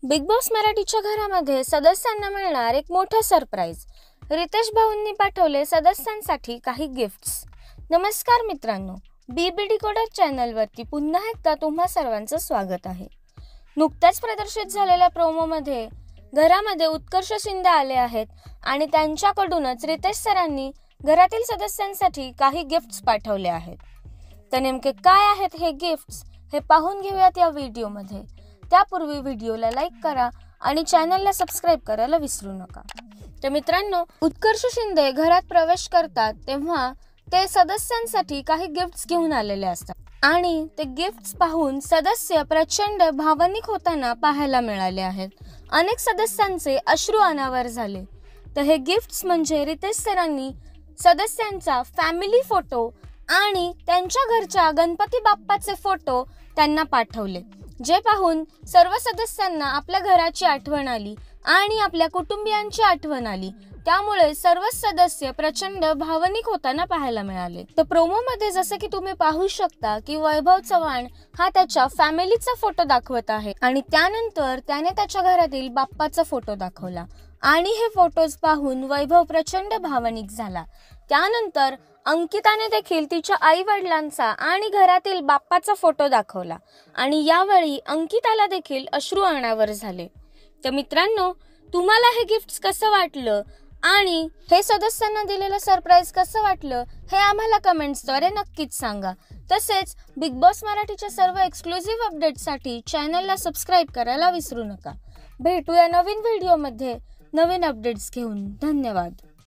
Big boss मराठीच्या घरामध्ये सदस्यांना मिळणार एक मोठं सरप्राईज. रितेश भाऊंनी पाठवले सदस्यांसाठी काही गिफ्ट्स. नमस्कार मित्रांनो, बीबी डिकोडर चॅनलवरती पुन्हा एकदा तुम्हा सर्वांचं स्वागत आहे. नुकत्याच प्रदर्शित झालेल्या प्रोमोमध्ये घरामध्ये उत्कर्ष शिंदे आले आहेत आणि त्यांच्याकडूनच रितेश सरांनी घरातील सदस्यांसाठी काही गिफ्ट्स पाठवले आहेत. तर नेमके काय आहेत हे गिफ्ट्स हे पाहून घेऊयात या व्हिडिओमध्ये. त्यापूर्वी व्हिडिओला लाईक करा आणि चॅनलला सबस्क्राईब करायला विसरू नका. तर मित्रांनो, उत्कर्ष शिंदे घरात प्रवेश करतात तेव्हा ते सदस्यांसाठी काही गिफ्ट्स घेऊन आलेले असतात आणि ते गिफ्ट्स पाहून सदस्य प्रचंड भावनिक होताना पाहायला मिळाले आहेत. अनेक सदस्यांचे अश्रू अनावर झाले. तर हे गिफ्ट्स म्हणजे रितेश सरांनी सदस्यांचा फॅमिली फोटो आणि त्यांच्या घरच्या गणपती बाप्पाचे फोटो त्यांना पाठवले, जे पाहून सर्व सदस्यांना आपल्या घराची आठवण आली आणि आपल्या कुटुंबियांची आठवण आली. त्यामुळे सर्वच सदस्य प्रचंड भावनिक होताना पाहायला मिळाले. तर प्रोमो मध्ये जसं की तुम्ही पाहू शकता की वैभव चव्हाण हा त्याच्या फॅमिलीचा फोटो दाखवत आहे आणि त्यानंतर त्याने त्याच्या घरातील बाप्पाचा फोटो दाखवला आणि हे फोटोज पाहून वैभव प्रचंड भावनिक झाला. त्यानंतर अंकिताने देखील तिच्या आई वडिलांचा आणि घरातील बाप्पाचा फोटो दाखवला आणि यावेळी अंकिताला देखील अश्रू अनावर झाले. तर मित्रांनो, तुम्हाला हे गिफ्ट्स कसं वाटलं आणि हे सदस्यांना दिलेलं सरप्राईज कसं वाटलं हे आम्हाला कमेंट्सद्वारे नक्कीच सांगा. तसेच बिग बॉस मराठीच्या सर्व एक्सक्लुझिव्ह अपडेट्ससाठी चॅनलला सबस्क्राईब करायला विसरू नका. भेटूया नवीन व्हिडिओमध्ये नवीन अपडेट्स घेऊन. धन्यवाद.